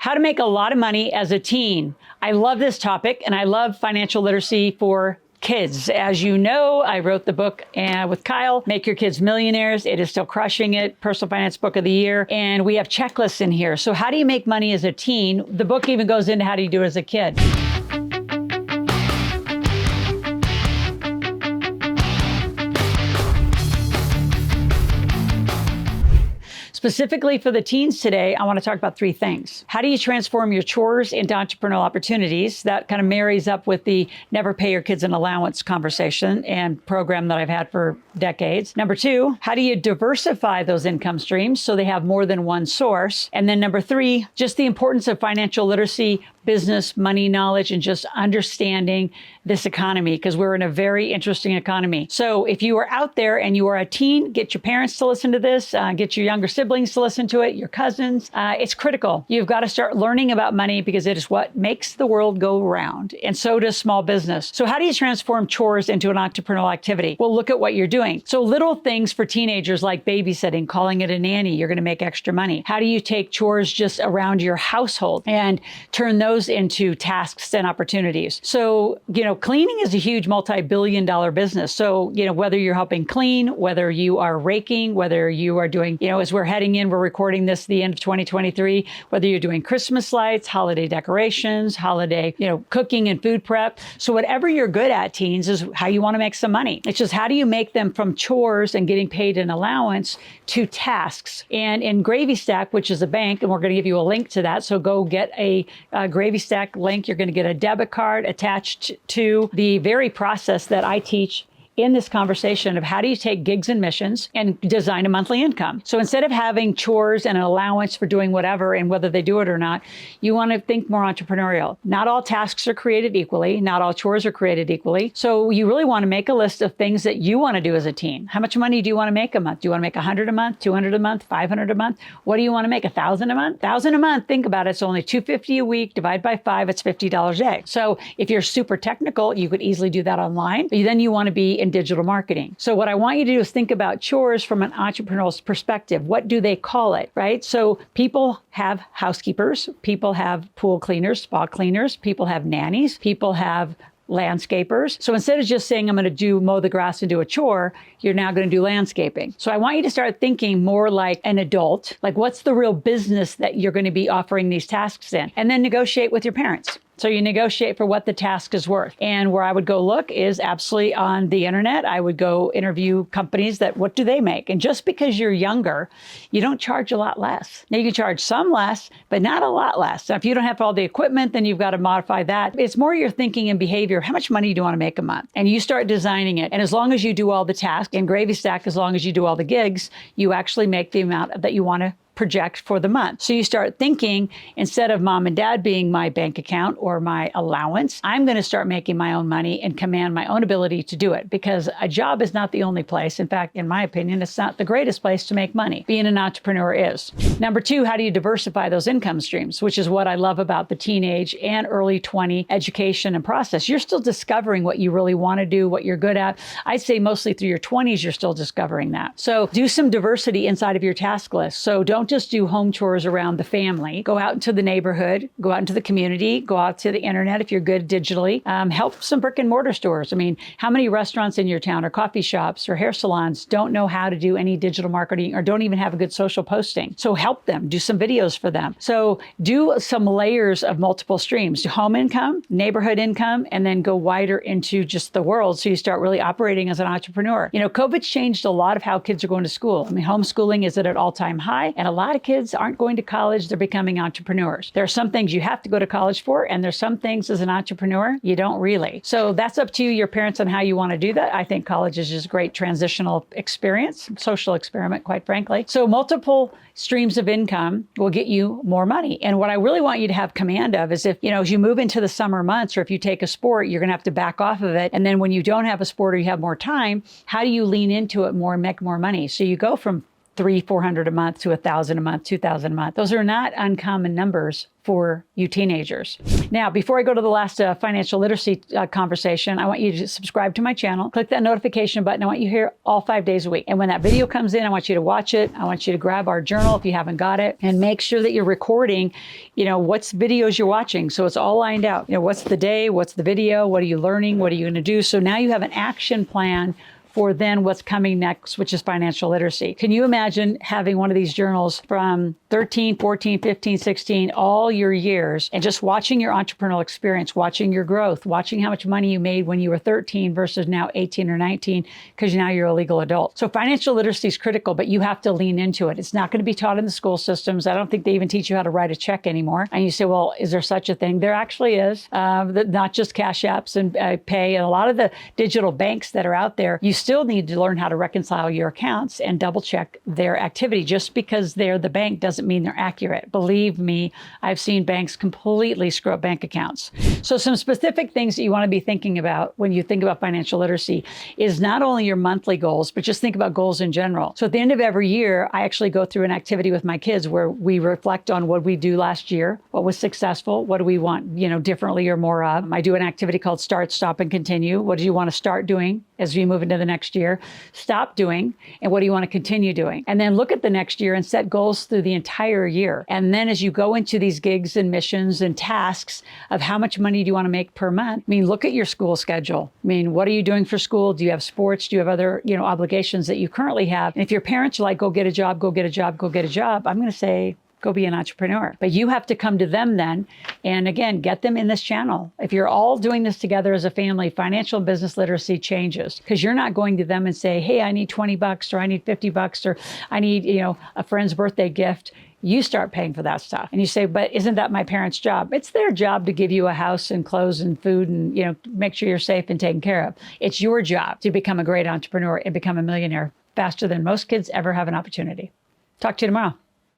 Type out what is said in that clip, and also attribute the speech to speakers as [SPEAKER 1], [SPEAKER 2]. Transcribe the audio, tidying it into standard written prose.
[SPEAKER 1] How to make a lot of money as a teen. I love this topic, and I love financial literacy for kids. As you know, I wrote the book with Kyle, Make Your Kids Millionaires. It is still crushing it, Personal Finance Book of the Year. And we have checklists in here. So how do you make money as a teen? The book even goes into how do you do it as a kid. Specifically for the teens today, I want to talk about three things. How do you transform your chores into entrepreneurial opportunities? That kind of marries up with the never pay your kids an allowance conversation and program that I've had for decades. Number two, how do you diversify those income streams so they have more than one source? And then number three, just the importance of financial literacy, business, money knowledge, and just understanding this economy, because we're in a very interesting economy. So if you are out there and you are a teen, get your parents to listen to this, get your younger siblings to listen to it, your cousins. It's critical. You've got to start learning about money because it is what makes the world go round. And so does small business. So how do you transform chores into an entrepreneurial activity? Well, look at what you're doing. So little things for teenagers like babysitting, calling it a nanny, you're going to make extra money. How do you take chores just around your household and turn those into tasks and opportunities? So, cleaning is a huge multi-billion-dollar business. So, whether you're helping clean, whether you are raking, whether you are doing, as we're heading in, we're recording this the end of 2023, whether you're doing Christmas lights, holiday decorations, holiday, cooking and food prep. So whatever you're good at, teens, is how you want to make some money. It's just how do you make them from chores and getting paid an allowance to tasks? And in GravyStack, which is a bank, and we're going to give you a link to that. So go get a GravyStack link. You're going to get a debit card attached to the very process that I teach in this conversation of how do you take gigs and missions and design a monthly income. So instead of having chores and an allowance for doing whatever and whether they do it or not, you want to think more entrepreneurial. Not all tasks are created equally. Not all chores are created equally. So you really want to make a list of things that you want to do as a teen. How much money do you want to make a month? Do you want to make 100 a month, 200 a month, 500 a month? What do you want to make? 1,000 a month? 1,000 a month, think about it. It's only $250 a week. Divide by 5, it's $50 a day. So if you're super technical, you could easily do that online. But then you want to be in digital marketing. So what I want you to do is think about chores from an entrepreneurial perspective. What do they call it, right? So people have housekeepers, people have pool cleaners, spa cleaners, people have nannies, people have landscapers. So instead of just saying, I'm going to mow the grass and do a chore, you're now going to do landscaping. So I want you to start thinking more like an adult, like what's the real business that you're going to be offering these tasks in? And then negotiate with your parents. So you negotiate for what the task is worth. And where I would go look is absolutely on the internet. I would go interview companies that, what do they make? And just because you're younger, you don't charge a lot less. Now you can charge some less, but not a lot less. Now, if you don't have all the equipment, then you've got to modify that. It's more your thinking and behavior. How much money do you want to make a month? And you start designing it. And as long as you do all the tasks, in GravyStack, as long as you do all the gigs, you actually make the amount that you want to project for the month. So you start thinking, instead of mom and dad being my bank account or my allowance, I'm going to start making my own money and command my own ability to do it, because a job is not the only place. In fact, in my opinion, it's not the greatest place to make money. Being an entrepreneur is. Number two, how do you diversify those income streams, which is what I love about the teenage and early 20 education and process. You're still discovering what you really want to do, what you're good at. I'd say mostly through your 20s, you're still discovering that. So do some diversity inside of your task list. So don't just do home chores around the family. Go out into the neighborhood, go out into the community, go out to the internet if you're good digitally. Help some brick and mortar stores. I mean, how many restaurants in your town or coffee shops or hair salons don't know how to do any digital marketing or don't even have a good social posting? So help them, do some videos for them. So do some layers of multiple streams, home income, neighborhood income, and then go wider into just the world. So you start really operating as an entrepreneur. COVID's changed a lot of how kids are going to school. I mean, homeschooling is at an all-time high, and a lot of kids aren't going to college, they're becoming entrepreneurs. There are some things you have to go to college for, and there's some things as an entrepreneur you don't really. So that's up to you, your parents, on how you want to do that. I think college is just a great transitional experience, social experiment, quite frankly. So multiple streams of income will get you more money. And what I really want you to have command of is if, as you move into the summer months, or if you take a sport, you're going to have to back off of it. And then when you don't have a sport or you have more time, how do you lean into it more and make more money? So you go from $300-400 a month to $1,000 a month, $2,000 a month. Those are not uncommon numbers for you teenagers. Now, before I go to the last financial literacy conversation, I want you to subscribe to my channel, click that notification button. I want you here all 5 days a week. And when that video comes in, I want you to watch it. I want you to grab our journal if you haven't got it, and make sure that you're recording, what's videos you're watching. So it's all lined out. What's the day, what's the video, what are you learning, what are you going to do? So now you have an action plan for then what's coming next, which is financial literacy. Can you imagine having one of these journals from 13, 14, 15, 16, all your years, and just watching your entrepreneurial experience, watching your growth, watching how much money you made when you were 13 versus now 18 or 19, because now you're a legal adult. So financial literacy is critical, but you have to lean into it. It's not going to be taught in the school systems. I don't think they even teach you how to write a check anymore. And you say, well, is there such a thing? There actually is. Not just Cash Apps and Pay, and a lot of the digital banks that are out there, you still need to learn how to reconcile your accounts and double check their activity. Just because they're the bank doesn't mean they're accurate. Believe me, I've seen banks completely screw up bank accounts. So some specific things that you want to be thinking about when you think about financial literacy is not only your monthly goals, but just think about goals in general. So at the end of every year, I actually go through an activity with my kids where we reflect on what we do last year, what was successful, what do we want, differently or more of. I do an activity called Start, Stop, and Continue. What do you want to start doing as we move into the next year? Stop doing, and what do you want to continue doing? And then look at the next year and set goals through the entire year. And then as you go into these gigs and missions and tasks of how much money do you want to make per month, look at your school schedule. What are you doing for school? Do you have sports? Do you have other, obligations that you currently have? And if your parents are like, go get a job, go get a job, go get a job, I'm going to say, go be an entrepreneur. But you have to come to them then, and again, get them in this channel. If you're all doing this together as a family, financial and business literacy changes, because you're not going to them and say, hey, I need $20 or I need $50 or I need, a friend's birthday gift. You start paying for that stuff. And you say, but isn't that my parents' job? It's their job to give you a house and clothes and food and, make sure you're safe and taken care of. It's your job to become a great entrepreneur and become a millionaire faster than most kids ever have an opportunity. Talk to you tomorrow.